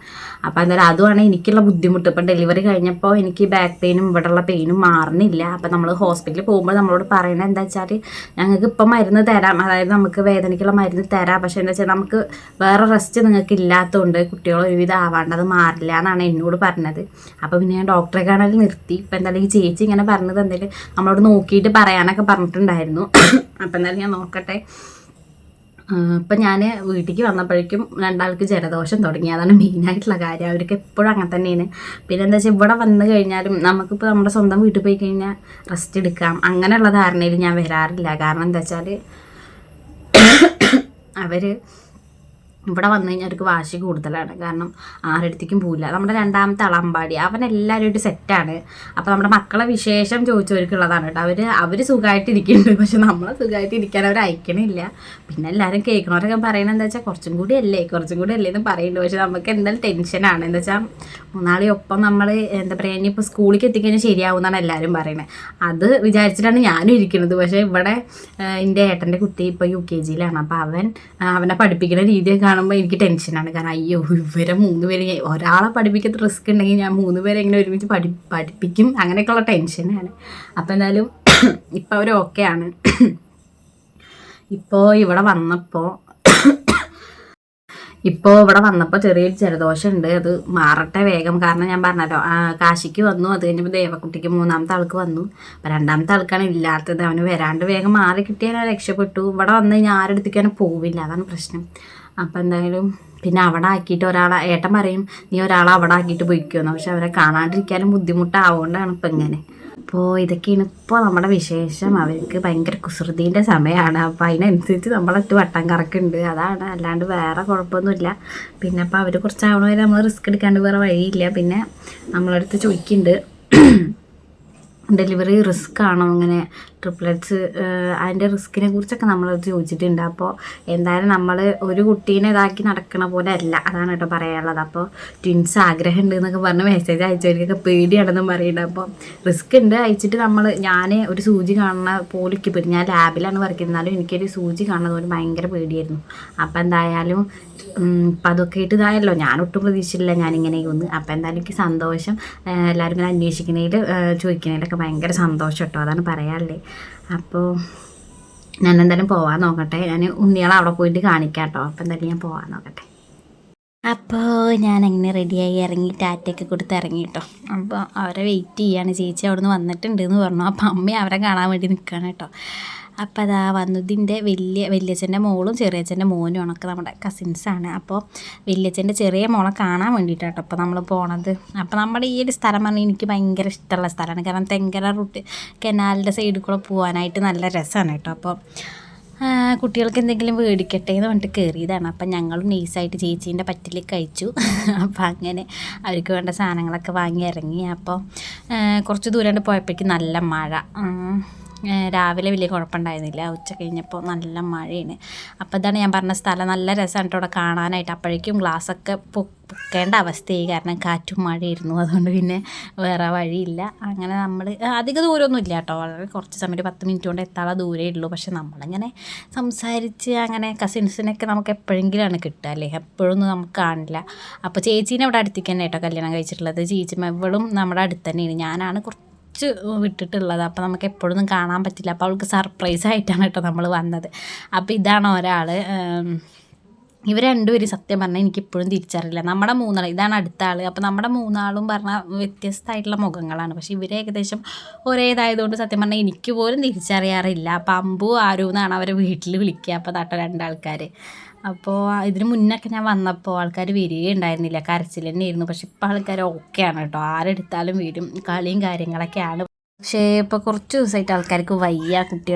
അപ്പോൾ എന്തായാലും അതുമാണ് എനിക്കുള്ള ബുദ്ധിമുട്ട്. ഇപ്പം ഡെലിവറി കഴിഞ്ഞപ്പോൾ എനിക്ക് ബാക്ക് പെയിനും ഇവിടെയുള്ള പെയിനും മാറുന്നില്ല. അപ്പോൾ നമ്മൾ ഹോസ്പിറ്റലിൽ പോകുമ്പോൾ നമ്മളോട് പറയണത് എന്താ വെച്ചാൽ ഞങ്ങൾക്ക് ഇപ്പം മരുന്ന് തരാം, അതായത് നമുക്ക് വേദനയ്ക്കുള്ള മരുന്ന് തരാം, പക്ഷേ എന്താ വെച്ചാൽ നമുക്ക് വേറെ റെസ്റ്റ് നിങ്ങൾക്ക് ഇല്ലാത്തതുകൊണ്ട് കുട്ടികൾ ഒരുവിധം ആവാണ്ടത് മാറില്ല എന്നാണ് എന്നോട് പറഞ്ഞത്. അപ്പോൾ പിന്നെ ഞാൻ ഡോക്ടറെ കാണാൻ നിർത്തി. ഇപ്പം എന്തായാലും ഈ ചേച്ചി ഇങ്ങനെ പറഞ്ഞത് എന്തെങ്കിലും നമ്മളോട് നോക്കിയിട്ട് പറയാനൊക്കെ പറഞ്ഞിട്ടുണ്ടായിരുന്നു. അപ്പം എന്തായാലും ഞാൻ നോക്കട്ടെ. ഇപ്പം ഞാൻ വീട്ടിലേക്ക് വന്നപ്പോഴേക്കും 2 ആൾക്ക് ജലദോഷം തുടങ്ങി. അതാണ് മെയിനായിട്ടുള്ള കാര്യം. അവർക്ക് എപ്പോഴും അങ്ങനെ തന്നെയാണ്. പിന്നെ എന്താ വെച്ചാൽ ഇവിടെ വന്നു കഴിഞ്ഞാലും നമുക്കിപ്പോൾ നമ്മുടെ സ്വന്തം വീട്ടിൽ പോയി കഴിഞ്ഞാൽ റെസ്റ്റ് എടുക്കാം അങ്ങനെയുള്ള ധാരണയിൽ ഞാൻ വരാറില്ല. കാരണം എന്താ വെച്ചാൽ അവർ ഇവിടെ വന്നു കഴിഞ്ഞാൽ അവർക്ക് വാശി കൂടുതലാണ്. കാരണം ആരുടെടുത്തേക്കും പോവില്ല. നമ്മുടെ 2ാമത്തെ ആൾ അമ്പാടി, അവൻ എല്ലാവരുമായിട്ട് സെറ്റാണ്. അപ്പോൾ നമ്മുടെ മക്കളെ വിശേഷം ചോദിച്ചവർക്കുള്ളതാണ് കേട്ടോ. അവർ സുഖമായിട്ടിരിക്കുന്നുണ്ട്, പക്ഷെ നമ്മളെ സുഖമായിട്ട് ഇരിക്കാൻ അവർ അയക്കണില്ല. പിന്നെ എല്ലാവരും കേൾക്കണവരൊക്കെ പറയുന്നത് എന്താ വെച്ചാൽ കുറച്ചും കൂടി അല്ലേ എന്ന് പറയുന്നുണ്ട്. പക്ഷെ നമുക്ക് എന്തായാലും ടെൻഷനാണ്. എന്താ വെച്ചാൽ 3 ഒപ്പം നമ്മൾ എന്താ പറയുക, ഇനിയിപ്പോൾ സ്കൂളിലേക്ക് എത്തിക്കഴിഞ്ഞാൽ ശരിയാവുമെന്നാണ് എല്ലാവരും പറയുന്നത്. അത് വിചാരിച്ചിട്ടാണ് ഞാനും ഇരിക്കുന്നത്. പക്ഷേ ഇവിടെ എൻ്റെ ഏട്ടൻ്റെ കുട്ടി ഇപ്പോൾ UKG-യിലാണ്. അപ്പോൾ അവനെ പഠിപ്പിക്കുന്ന രീതിയൊക്കെ കാണുമ്പോൾ എനിക്ക് ടെൻഷനാണ്. കാരണം അയ്യോ ഇവരെ 3 പേര് ഒരാളെ പഠിപ്പിക്കുന്ന റിസ്ക് ഉണ്ടെങ്കിൽ ഞാൻ 3 പേരെ എങ്ങനെ ഒരുമിച്ച് പഠിപ്പിക്കും, അങ്ങനെയൊക്കെയുള്ള ടെൻഷനാണ്. അപ്പോൾ എന്തായാലും ഇപ്പോൾ അവർ ഓക്കെയാണ്. ഇപ്പോൾ ഇവിടെ വന്നപ്പോൾ ചെറിയൊരു ജലദോഷം ഉണ്ട്. അത് മാറട്ടെ വേഗം. കാരണം ഞാൻ പറഞ്ഞല്ലോ കാശിക്ക് വന്നു, അത് കഴിഞ്ഞപ്പോൾ ദേവക്കുട്ടിക്ക് 3ാമത്തെ ആൾക്ക് വന്നു. അപ്പോൾ 2ാമത്തെ ആൾക്കാണ് ഇല്ലാത്തത്. അവന് വരാണ്ട് വേഗം മാറി കിട്ടിയാൽ രക്ഷപ്പെട്ടു. ഇവിടെ വന്നു കഴിഞ്ഞാൽ ആരെടുത്തേക്കാനും പോവില്ല, അതാണ് പ്രശ്നം. അപ്പോൾ എന്തായാലും പിന്നെ അവിടെ ആക്കിയിട്ട് ഏട്ടൻ പറയും നീ ഒരാളെ അവിടെ ആക്കിയിട്ട് പോയിക്കുമെന്ന്. പക്ഷെ അവരെ കാണാണ്ടിരിക്കാനും ബുദ്ധിമുട്ടാവുകൊണ്ടാണ് ഇപ്പം ഇങ്ങനെ. അപ്പോൾ ഇതൊക്കെയാണ് ഇപ്പോൾ നമ്മുടെ വിശേഷം. അവർക്ക് ഭയങ്കര കുസൃതീൻ്റെ സമയമാണ്. അപ്പോൾ അതിനനുസരിച്ച് നമ്മളൊട്ട് വട്ടം കറക്കുന്നുണ്ട്, അതാണ്. അല്ലാണ്ട് വേറെ കുഴപ്പമൊന്നുമില്ല. പിന്നെ അപ്പോൾ അവർ കുറച്ചാവണ വരെ നമ്മൾ റിസ്ക് എടുക്കാണ്ട് വേറെ വഴിയില്ല. പിന്നെ നമ്മളടുത്ത് ചോദിക്കുന്നുണ്ട് ഡെലിവറി റിസ്ക് ആണോ, അങ്ങനെ ട്രിപ്ലെറ്റ്സ് അതിൻ്റെ റിസ്കിനെ കുറിച്ചൊക്കെ നമ്മളത് ചോദിച്ചിട്ടുണ്ട്. അപ്പോൾ എന്തായാലും നമ്മൾ ഒരു കുട്ടീനെ ഇതാക്കി നടക്കണ പോലെ അല്ല, അതാണ് കേട്ടോ പറയാനുള്ളത്. അപ്പോൾ ട്വിൻസ് ആഗ്രഹം ഉണ്ട് എന്നൊക്കെ പറഞ്ഞ് മെസ്സേജ് അയച്ചവർക്കൊക്കെ പേടിയാണെന്നും പറയുന്നുണ്ട്. അപ്പോൾ റിസ്ക് ഉണ്ട്. അയച്ചിട്ട് ഞാൻ ഒരു സൂചി കാണുന്ന പോലിക്ക് പോയി, ഞാൻ ലാബിലാണ് വർക്ക് ചെയ്യുന്നത്, എന്നാലും എനിക്കൊരു സൂചി കാണുന്നത് പോലെ ഭയങ്കര പേടിയായിരുന്നു. അപ്പോൾ എന്തായാലും അപ്പം അതൊക്കെ ആയിട്ട് ഇതായല്ലോ, ഞാനൊട്ടും പ്രതീക്ഷിച്ചില്ല ഞാനിങ്ങനെ ഒന്ന്. അപ്പോൾ എന്തായാലും എനിക്ക് സന്തോഷം. എല്ലാവരും ഇങ്ങനെ അന്വേഷിക്കുന്നതിൽ ചോദിക്കുന്നതിലൊക്കെ ഭയങ്കര സന്തോഷം കേട്ടോ, അതാണ് പറയാനുള്ളത്. അപ്പോൾ ഞാൻ എന്തായാലും പോകാൻ നോക്കട്ടെ. ഞാൻ ഉണ്ണികളെ അവിടെ പോയിട്ട് കാണിക്കാം കേട്ടോ. അപ്പോൾ എന്തായാലും ഞാൻ പോകാൻ നോക്കട്ടെ. അപ്പോൾ ഞാൻ അങ്ങനെ റെഡിയായി ഇറങ്ങി, ടാറ്റയൊക്കെ കൊടുത്ത് ഇറങ്ങി കേട്ടോ. അപ്പോൾ അവരെ വെയിറ്റ് ചെയ്യാണ്. ചേച്ചി അവിടെ നിന്ന് വന്നിട്ടുണ്ട് എന്ന് പറഞ്ഞു. അപ്പോൾ അമ്മ അവരെ കാണാൻ വേണ്ടി നിൽക്കുകയാണ് കേട്ടോ. അപ്പോൾ അതാ വന്നു. ഇതിൻ്റെ വല്യച്ഛൻ്റെ മോളും ചെറിയച്ഛൻ്റെ മോനും ഒക്കെ നമ്മുടെ കസിൻസാണ്. അപ്പോൾ വല്യച്ഛൻ്റെ ചെറിയ മോളെ കാണാൻ വേണ്ടിയിട്ടാണ് കേട്ടോ അപ്പോൾ നമ്മൾ പോണത്. അപ്പോൾ നമ്മുടെ ഈ ഒരു സ്ഥലം പറഞ്ഞാൽ എനിക്ക് ഭയങ്കര ഇഷ്ടമുള്ള സ്ഥലമാണ്. കാരണം തെങ്കര റൂട്ട് കനാലിൻ്റെ സൈഡിൽ കൂടെ പോകാനായിട്ട് നല്ല രസമാണ് കേട്ടോ. അപ്പോൾ കുട്ടികൾക്ക് എന്തെങ്കിലും മേടിക്കട്ടെ എന്ന് പറഞ്ഞിട്ട് കയറിയതാണ്. അപ്പം ഞങ്ങളും നൈസായിട്ട് ചേച്ചീൻ്റെ പറ്റിൽ കഴിച്ചു. അപ്പം അങ്ങനെ അവർക്ക് വേണ്ട സാധനങ്ങളൊക്കെ വാങ്ങി ഇറങ്ങി. അപ്പോൾ കുറച്ച് ദൂരം പോയപ്പോഴേക്കും നല്ല മഴ. രാവിലെ വലിയ കുഴപ്പമുണ്ടായിരുന്നില്ല, ഉച്ച കഴിഞ്ഞപ്പോൾ നല്ല മഴയാണ്. അപ്പോൾ ഇതാണ് ഞാൻ പറഞ്ഞ സ്ഥലം, നല്ല രസമാണ് കേട്ടോ അവിടെ കാണാനായിട്ട്. അപ്പോഴേക്കും ഗ്ലാസ്സൊക്കെ പൊക്കേണ്ട അവസ്ഥയായി, കാരണം കാറ്റും മഴയായിരുന്നു. അതുകൊണ്ട് പിന്നെ വേറെ വഴിയില്ല. അങ്ങനെ നമ്മൾ അധിക ദൂരമൊന്നും ഇല്ല കേട്ടോ, വളരെ കുറച്ച് സമയം 10 മിനിറ്റ് കൊണ്ട് എത്താനുള്ള ദൂരമേ ഉള്ളൂ. പക്ഷെ നമ്മളിങ്ങനെ സംസാരിച്ച് അങ്ങനെ കസിൻസിനൊക്കെ നമുക്ക് എപ്പോഴെങ്കിലുമാണ് കിട്ടുക അല്ലേ, എപ്പോഴൊന്നും നമുക്ക് കാണില്ല. അപ്പോൾ ചേച്ചീനെ അവിടെ അടുത്തേക്ക് തന്നെ കേട്ടോ കല്യാണം കഴിച്ചിട്ടുള്ളത്. ചേച്ചിമ്മ ഇവളും നമ്മുടെ അടുത്ത് തന്നെയാണ്, ഞാനാണ് വിട്ടിട്ടുള്ളത്. അപ്പോൾ നമുക്ക് എപ്പോഴൊന്നും കാണാൻ പറ്റില്ല. അപ്പോൾ അവൾക്ക് സർപ്രൈസ് ആയിട്ടാണ് കേട്ടോ നമ്മൾ വന്നത്. അപ്പോൾ ഇതാണ് ഒരാൾ. ഇവർ രണ്ടുപേരും സത്യം പറഞ്ഞാൽ എനിക്കിപ്പോഴും തിരിച്ചറിയില്ല. നമ്മുടെ 3 ഇതാണ് അടുത്ത ആൾ. അപ്പോൾ നമ്മുടെ 3 പറഞ്ഞാൽ വ്യത്യസ്തമായിട്ടുള്ള മുഖങ്ങളാണ്. പക്ഷേ ഇവർ ഏകദേശം ഒരേതായതുകൊണ്ട് സത്യം പറഞ്ഞാൽ എനിക്ക് പോലും തിരിച്ചറിയാറില്ല. അപ്പോൾ അമ്പു ആരു എന്നാണ് അവരെ വീട്ടിൽ വിളിക്കുക. അപ്പോൾ താട്ട 2 ആൾക്കാർ. അപ്പോൾ ഇതിന് മുന്നൊക്കെ ഞാൻ വന്നപ്പോൾ ആൾക്കാർ വരികയുണ്ടായിരുന്നില്ല, കരച്ചിൽ തന്നെയായിരുന്നു. പക്ഷെ ഇപ്പോൾ ആൾക്കാർ ഓക്കെയാണ് കേട്ടോ, ആരെടുത്താലും വരും, കളിയും കാര്യങ്ങളൊക്കെയാണ്. പക്ഷേ ഇപ്പോൾ കുറച്ച് ദിവസമായിട്ട് ആൾക്കാർക്ക് വയ്യ.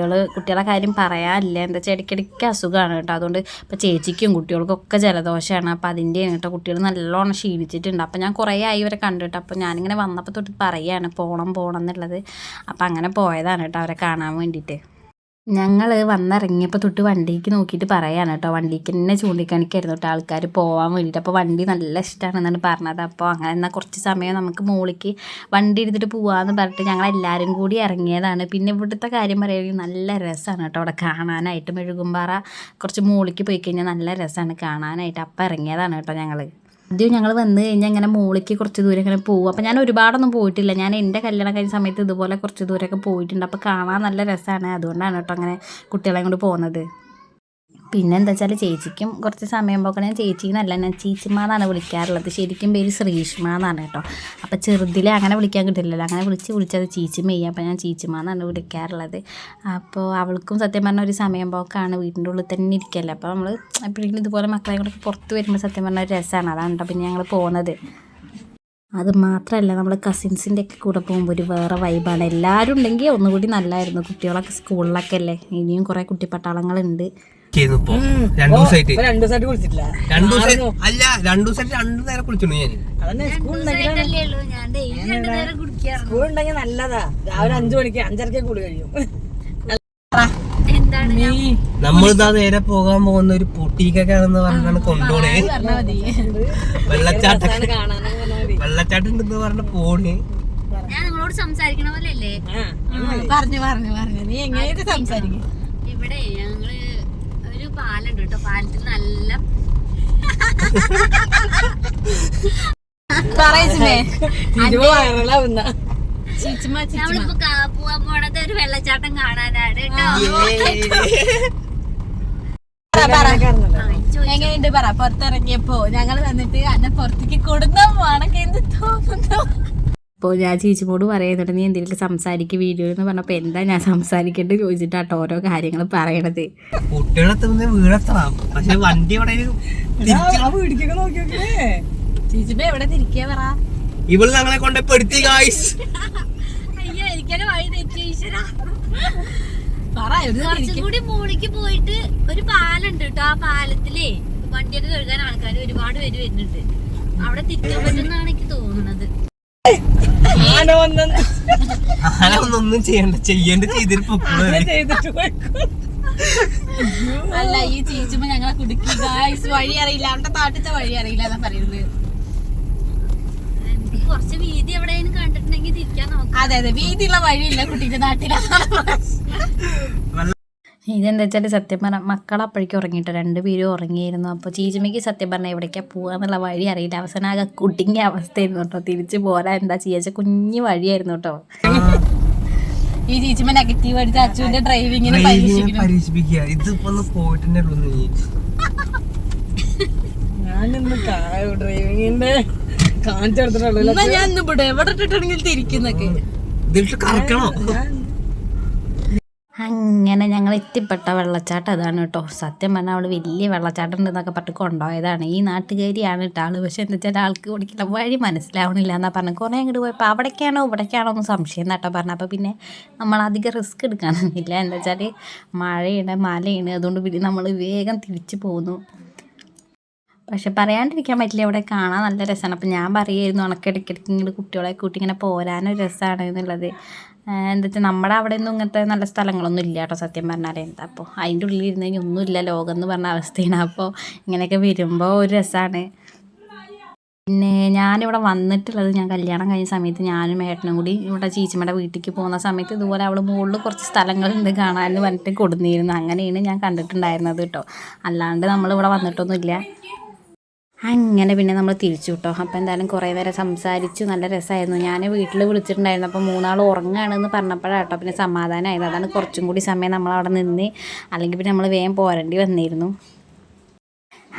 കുട്ടികളെ കാര്യം പറയാനില്ല, എന്താ വെച്ചാൽ ഇടയ്ക്കിടയ്ക്ക് അസുഖമാണ് കേട്ടോ. അതുകൊണ്ട് ഇപ്പോൾ ചേച്ചിക്കും കുട്ടികൾക്കൊക്കെ ജലദോഷമാണ്. അപ്പോൾ അതിൻ്റെയാണ് കേട്ടോ, കുട്ടികൾ നല്ലോണം ക്ഷീണിച്ചിട്ടുണ്ട്. അപ്പോൾ ഞാൻ കുറേ ആയി ഇവരെ കണ്ടിട്ട്. അപ്പോൾ ഞാനിങ്ങനെ വന്നപ്പോൾ തൊട്ട് പറയുകയാണ് പോകണം എന്നുള്ളത്. അപ്പോൾ അങ്ങനെ പോയതാണ് കേട്ടോ അവരെ കാണാൻ വേണ്ടിയിട്ട്. ഞങ്ങൾ വന്നിറങ്ങിയപ്പോൾ തൊട്ട് വണ്ടിക്ക് നോക്കിയിട്ട് പറയാണ് കേട്ടോ, വണ്ടിക്ക് തന്നെ ചൂണ്ടിക്കാണിക്കായിരുന്നു കേട്ടോ ആൾക്കാർ പോകാൻ വേണ്ടിയിട്ട്. അപ്പോൾ വണ്ടി നല്ല ഇഷ്ടമാണെന്നാണ് പറഞ്ഞത്. അപ്പോൾ അങ്ങനെ എന്നാൽ കുറച്ച് സമയം നമുക്ക് മുകളിലേക്ക് വണ്ടി എടുത്തിട്ട് പോകാമെന്ന് പറഞ്ഞിട്ട് ഞങ്ങളെല്ലാവരും കൂടി ഇറങ്ങിയതാണ്. പിന്നെ ഇവിടുത്തെ കാര്യം പറയുകയാണെങ്കിൽ നല്ല രസമാണ് കേട്ടോ അവിടെ കാണാനായിട്ട്. മെഴുകുംപാറ കുറച്ച് മുകളിലേക്ക് പോയി കഴിഞ്ഞാൽ നല്ല രസമാണ് കാണാനായിട്ട്. അപ്പോൾ ഇറങ്ങിയതാണ് കേട്ടോ ഞങ്ങൾ. ആദ്യം ഞങ്ങൾ വന്ന് കഴിഞ്ഞാൽ ഇങ്ങനെ മുകളിലേക്ക് കുറച്ച് ദൂരം ഇങ്ങനെ പോകും. അപ്പോൾ ഞാൻ ഒരുപാടൊന്നും പോയിട്ടില്ല. ഞാൻ എൻ്റെ കല്യാണം കഴിഞ്ഞ സമയത്ത് ഇതുപോലെ കുറച്ച് ദൂരമൊക്കെ പോയിട്ടുണ്ട്. അപ്പോൾ കാണാൻ നല്ല രസമാണ്. അതുകൊണ്ടാണ് കേട്ടോ അങ്ങനെ കുട്ടികളെയും കൊണ്ട് പോകുന്നത്. പിന്നെ എന്താ വെച്ചാൽ ചേച്ചിക്കും കുറച്ച് സമയം പോക്കണേ. ചേച്ചിന്നല്ല, ഞാൻ ചീച്ചിമ്മ എന്നാണ് വിളിക്കാറുള്ളത്. ശരിക്കും പേര് ശ്രീഷ്മ എന്നാണ് കേട്ടോ. അപ്പോൾ ചെറുതിലെ അങ്ങനെ വിളിക്കാൻ കിട്ടില്ലല്ലോ, അങ്ങനെ വിളിച്ചത് ചീച്ചിമ്മയ്യ. അപ്പോൾ ഞാൻ ചീച്ചിമ്മ എന്നാണ് വിളിക്കാറുള്ളത്. അപ്പോൾ അവൾക്കും സത്യം പറഞ്ഞാൽ ഒരു സമയം പോക്കാണ്, വീട്ടിൻ്റെ ഉള്ളിൽ തന്നെ ഇരിക്കല്ലേ. അപ്പോൾ നമ്മൾ എപ്പോഴെങ്കിലും ഇതുപോലെ മക്കളെ കൂടെ പുറത്ത് വരുമ്പോൾ സത്യം പറഞ്ഞാൽ ഒരു രസമാണ്. അതാണ് കേട്ടോ പിന്നെ ഞങ്ങൾ പോകുന്നത്. അത് മാത്രമല്ല നമ്മൾ കസിൻസിൻ്റെ ഒക്കെ കൂടെ പോകുമ്പോൾ ഒരു വേറെ വൈബാണ്. എല്ലാവരും ഉണ്ടെങ്കിൽ ഒന്നുകൂടി നല്ലതായിരുന്നു. കുട്ടികളൊക്കെ സ്കൂളിലൊക്കെ അല്ലേ, ഇനിയും കുറേ കുട്ടിപ്പട്ടാളങ്ങളുണ്ട്. രണ്ടു ദിവസമായിട്ട് കുളിച്ചിട്ടില്ല. രണ്ടു നേരം കുളിച്ചിട്ടുണ്ട് ഞാൻ. സ്കൂളുണ്ടെങ്കിൽ നല്ലതാ. രാവിലെ 5 മണിക്ക് 5:30 കുളി കഴിയും. നമ്മളിതാ നേരെ പോകാൻ പോകുന്ന ഒരു പൊട്ടിക്കൊക്കെയാണെന്ന് പറഞ്ഞാണ് കൊണ്ടുപോണേ. വെള്ളച്ചാട്ടം ഉണ്ടെന്ന് പറഞ്ഞ പോണേ. ഞാൻ നിങ്ങളോട് സംസാരിക്കണ പോലെ അല്ലേ പറഞ്ഞു നീ എങ്ങനെയൊക്കെ സംസാരിക്കും. ഇവിടെ ഞങ്ങള് ഒരു പാലുണ്ട് കേട്ടോ, പാലത്തിൽ നല്ല നമ്മളിപ്പോ പോവാൻ പോണത് ഒരു വെള്ളച്ചാട്ടം കാണാനാണ് കേട്ടോ. എങ്ങനെയുണ്ട് പറ, പുറത്തിറങ്ങിയപ്പോ ഞങ്ങൾ വന്നിട്ട് അന്നെ പുറത്തേക്ക് കൊടുന്നോണൊക്കെ എന്ത് തോന്നുന്നു. അപ്പോൾ ഞാൻ ചേച്ചിയോട് പറയുന്നുണ്ട്, നീ എന്തെങ്കിലും സംസാരിക്കുക വീഡിയോ എന്ന് പറഞ്ഞപ്പോൾ എന്താ ഞാൻ സംസാരിക്കേണ്ടത് ചോദിച്ചിട്ടാട്ടോ ഓരോ കാര്യങ്ങൾ പറയണത്. കുട്ടികളെ വീടെത്തണം, പക്ഷെ വണ്ടി ചേച്ചിപ്പോ എവിടെ തിരിക്കാ പറ. ഇവള് ഞങ്ങളെ കൊണ്ട് പെടുത്തി ഗായ്സ്. അയ്യോ എനിക്കത് വഴി തെറ്റി ഈശ്വരാ. കുറച്ചും കൂടി മുകളിലേക്ക് പോയിട്ട് ഒരു പാലുണ്ട് കേട്ടോ. ആ പാലത്തിലേ വണ്ടിയൊക്കെ കഴുകാൻ ആൾക്കാർ ഒരുപാട് പേര് വരുന്നുണ്ട്. അവിടെ തിരിക്കാൻ പറ്റുമെന്നാണ് എനിക്ക് തോന്നുന്നത്. ഒന്നും ചെയ്യേണ്ട ചെയ്തിട്ട് അല്ല, ഈ ചേച്ചുമ്പോ ഞങ്ങളെ കുടുക്കി വഴി അറിയില്ല, അവിടെ നാട്ടിലത്തെ വഴി അറിയില്ല എന്നാ പറയുന്നത്. കുറച്ച് വീതി എവിടെയും കണ്ടിട്ടുണ്ടെങ്കിൽ തിരിക്കാൻ നോക്കാം. അതെ വീതിയുള്ള വഴിയില്ല കുട്ടീന്റെ നാട്ടിലാണ്. ഇതെന്താ വെച്ചാൽ സത്യം പറഞ്ഞാൽ മക്കൾ അപ്പോഴേക്കും ഉറങ്ങിയിട്ടോ, 2 പേരും ഉറങ്ങിയിരുന്നു. അപ്പോൾ ചീച്ചുമ്മയ്ക്ക് സത്യം പറഞ്ഞാൽ എവിടേക്കാണ് പോകാന്നുള്ള വഴി അറിയില്ല. അവസാനം ആകെ കുട്ടിങ്ങിയ അവസ്ഥയായിരുന്നു കേട്ടോ. തിരിച്ച് പോരാ എന്താ ചെയ്യാ, കുഞ്ഞു വഴിയായിരുന്നു കേട്ടോ. ഈ ചീച്ചുമ്മ നെഗറ്റീവ് അടിച്ച് അച്ചുവിന്റെ ഡ്രൈവിങ്ങിനെ പരീക്ഷിപ്പിക്കുക. ഇതിപ്പോ പോയിട്ടേ ഉള്ളൂ. ഞാനിന്ന് ഡ്രൈവിങ്ങിന്റെ കാണിച്ചു കൊടുത്തിട്ടുള്ളൂ. ഞാൻ ഇവിടെ എവിടെ ഇട്ടിട്ടുണ്ടെങ്കിൽ തിരിക്കുന്നൊക്കെ കറക്കണോ. അങ്ങനെ ഞങ്ങൾ എത്തിപ്പെട്ട വെള്ളച്ചാട്ടം അതാണ് കേട്ടോ. സത്യം പറഞ്ഞാൽ അവൾ വലിയ വെള്ളച്ചാട്ടം ഉണ്ടെന്നൊക്കെ പറഞ്ഞിട്ട് കൊണ്ടുപോയതാണ്. ഈ നാട്ടുകാരിയാണ് കേട്ടോ ആൾ. പക്ഷെ എന്താ വെച്ചാൽ ആൾക്ക് ഓടിക്കുന്ന വഴി മനസ്സിലാവണില്ല എന്നാ പറഞ്ഞു. കുറേ അങ്ങോട്ട് പോയപ്പോൾ അവിടേക്കാണോ ഇവിടേക്കാണോ എന്ന് സംശയം കേട്ടോ പറഞ്ഞു. അപ്പോൾ പിന്നെ നമ്മളധികം റിസ്ക് എടുക്കാനൊന്നുമില്ല. എന്താ വെച്ചാൽ മഴയാണ് മലയാണ്, അതുകൊണ്ട് പിന്നെ നമ്മൾ വേഗം തിരിച്ചു പോന്നു. പക്ഷെ പറയാണ്ടിരിക്കാൻ പറ്റില്ല, ഇവിടെ കാണാൻ നല്ല രസമാണ്. അപ്പോൾ ഞാൻ പറയുമായിരുന്നു ഉണക്കിടയ്ക്കിടയ്ക്ക് ഇങ്ങനെ കുട്ടികളെ കൂട്ടി ഇങ്ങനെ പോരാനൊരു രസമാണ് എന്നുള്ളത്. എന്താ വെച്ചാൽ നമ്മുടെ അവിടെ ഒന്നും ഇങ്ങനത്തെ നല്ല സ്ഥലങ്ങളൊന്നും ഇല്ല കേട്ടോ സത്യം പറഞ്ഞാൽ. എന്താ അപ്പോൾ അതിൻ്റെ ഉള്ളിൽ ഇരുന്ന് കഴിഞ്ഞാൽ ഒന്നുമില്ല ലോകം എന്ന് പറഞ്ഞ അവസ്ഥയാണ്. അപ്പോൾ ഇങ്ങനെയൊക്കെ വരുമ്പോൾ ഒരു രസമാണ്. പിന്നെ ഞാനിവിടെ വന്നിട്ടുള്ളത്, ഞാൻ കല്യാണം കഴിഞ്ഞ സമയത്ത് ഞാനും ഏട്ടനും കൂടി ഇവിടെ ചീച്ചിമ്മയുടെ വീട്ടിലേക്ക് പോകുന്ന സമയത്ത് ഇതുപോലെ അവൾ മുകളിൽ കുറച്ച് സ്ഥലങ്ങളുണ്ട് കാണാമെന്ന് പറഞ്ഞിട്ട് കൊടുന്നിരുന്നു. അങ്ങനെയാണ് ഞാൻ കണ്ടിട്ടുണ്ടായിരുന്നത് കേട്ടോ. അല്ലാണ്ട് നമ്മളിവിടെ വന്നിട്ടൊന്നുമില്ല. അങ്ങനെ പിന്നെ നമ്മൾ തിരിച്ചു കേട്ടോ. അപ്പോൾ എന്തായാലും കുറേ നേരം സംസാരിച്ചു, നല്ല രസമായിരുന്നു. ഞാൻ വീട്ടിൽ വിളിച്ചിട്ടുണ്ടായിരുന്നു. അപ്പോൾ 3 ആൾ ഉറങ്ങുകയാണെന്ന് പറഞ്ഞപ്പോഴാണ് കേട്ടോ പിന്നെ സമാധാനമായത്. അതാണ് കുറച്ചും കൂടി സമയം നമ്മളവിടെ നിന്ന്, അല്ലെങ്കിൽ പിന്നെ നമ്മൾ വേഗം പോരേണ്ടി വന്നിരുന്നു.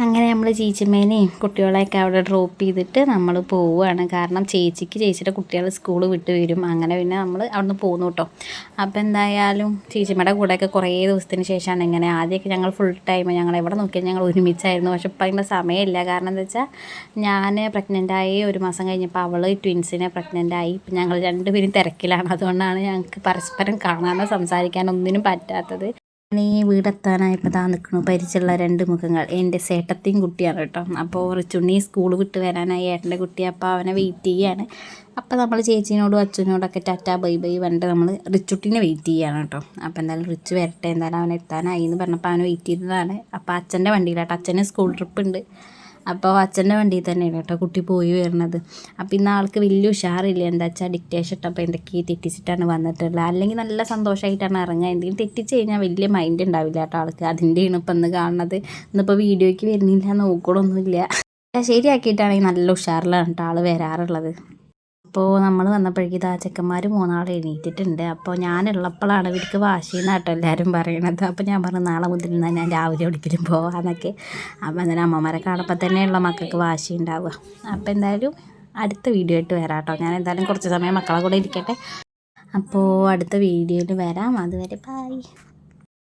അങ്ങനെ നമ്മൾ ചേച്ചിമ്മേനെയും കുട്ടികളെയൊക്കെ അവിടെ ഡ്രോപ്പ് ചെയ്തിട്ട് നമ്മൾ പോവുകയാണ്. കാരണം ചേച്ചിയുടെ കുട്ടികൾ സ്കൂൾ വിട്ട് വരും. അങ്ങനെ പിന്നെ നമ്മൾ അവിടെ നിന്ന് പോന്നു കേട്ടോ. അപ്പോൾ എന്തായാലും ചേച്ചിമ്മയുടെ കൂടെയൊക്കെ കുറേ ദിവസത്തിന് ശേഷമാണ് ഇങ്ങനെ. ആദ്യമൊക്കെ ഞങ്ങൾ ഫുൾ ടൈം ഞങ്ങൾ എവിടെ നോക്കിയാൽ ഞങ്ങൾ ഒരുമിച്ചായിരുന്നു. പക്ഷെ ഇപ്പം അതിൻ്റെ സമയമില്ല. കാരണം എന്താ വെച്ചാൽ ഞാൻ പ്രഗ്നൻ്റായി 1 മാസം കഴിഞ്ഞപ്പോൾ അവൾ ട്വിൻസിനെ പ്രഗ്നൻ്റായി. ഇപ്പം ഞങ്ങൾ 2 പേരും തിരക്കിലാണ്. അതുകൊണ്ടാണ് ഞങ്ങൾക്ക് പരസ്പരം കാണാനോ സംസാരിക്കാനോ ഒന്നിനും പറ്റാത്തത്. ഈ വീടെത്താനായപ്പോൾ താ നിൽക്കണു പരിചയമുള്ള 2 മുഖങ്ങൾ. എൻ്റെ ചേട്ടത്തിയും കുട്ടിയാണ് കേട്ടോ. അപ്പോൾ റിച്ചുണ്ണി സ്കൂൾ വിട്ട് വരാനായി ഏട്ടൻ്റെ കുട്ടി. അപ്പോൾ അവനെ വെയിറ്റ് ചെയ്യാണ്. അപ്പോൾ നമ്മൾ ചേച്ചീനോടും അച്ഛനോടൊക്കെ ടാറ്റാ ബൈ ബൈ പറഞ്ഞിട്ട് നമ്മൾ റിച്ചുട്ടിനെ വെയിറ്റ് ചെയ്യാണ് കേട്ടോ. അപ്പോൾ എന്തായാലും റിച്ച് വരട്ടെ, എന്തായാലും അവൻ എത്താനായി എന്ന് പറഞ്ഞപ്പോൾ അവനെ വെയിറ്റ് ചെയ്തതാണ്. അപ്പോൾ അച്ഛൻ്റെ വണ്ടിയിലാട്ടോ, അച്ഛന് സ്കൂൾ ട്രിപ്പ് ഉണ്ട്. അപ്പോൾ അച്ഛൻ്റെ വണ്ടിയിൽ തന്നെയാണ് കേട്ടോ കുട്ടി പോയി വരുന്നത്. അപ്പോൾ ഇന്ന് ആൾക്ക് വലിയ ഉഷാറില്ല. എന്താ വെച്ചാൽ ഡിക്റ്റേഷൻ ഇട്ടപ്പോൾ എന്തൊക്കെയും തെറ്റിച്ചിട്ടാണ് വന്നിട്ടുള്ളത്. അല്ലെങ്കിൽ നല്ല സന്തോഷമായിട്ടാണ് ഇറങ്ങുക. എന്തെങ്കിലും തെറ്റിച്ച് കഴിഞ്ഞാൽ വലിയ മൈൻഡ് ഉണ്ടാവില്ല കേട്ടോ ആൾക്ക്. അതിൻ്റെയാണ് ഇപ്പം ഇന്ന് കാണുന്നത്. ഇന്നിപ്പോൾ വീഡിയോയ്ക്ക് വരുന്നില്ല, നോക്കണമൊന്നുമില്ല. ശരിയാക്കിയിട്ടാണെങ്കിൽ നല്ല ഉഷാറിലാണ് കേട്ടോ ആൾ വരാറുള്ളത്. അപ്പോൾ നമ്മൾ വന്നപ്പോഴേക്കും ഇതാ ചെക്കന്മാർ 3 എണീറ്റിട്ടുണ്ട്. അപ്പോൾ ഞാനുള്ളപ്പോഴാണ് ഇവർക്ക് വാശിയെന്ന് കേട്ടോ എല്ലാവരും പറയണത്. അപ്പോൾ ഞാൻ പറഞ്ഞു നാളെ മുതൽ ഞാൻ രാവിലെ എവിടേക്കും പോകാമെന്നൊക്കെ. അപ്പോൾ അന്നേരം അമ്മമാരെ കാണുമ്പോൾ തന്നെയുള്ള മക്കൾക്ക് വാശി ഉണ്ടാവുക. അപ്പോൾ എന്തായാലും അടുത്ത വീഡിയോ ആയിട്ട് വരാം കേട്ടോ. ഞാൻ എന്തായാലും കുറച്ച് സമയം മക്കളെ കൂടെ ഇരിക്കട്ടെ. അപ്പോൾ അടുത്ത വീഡിയോയിൽ വരാം. അതുവരെ ബൈ.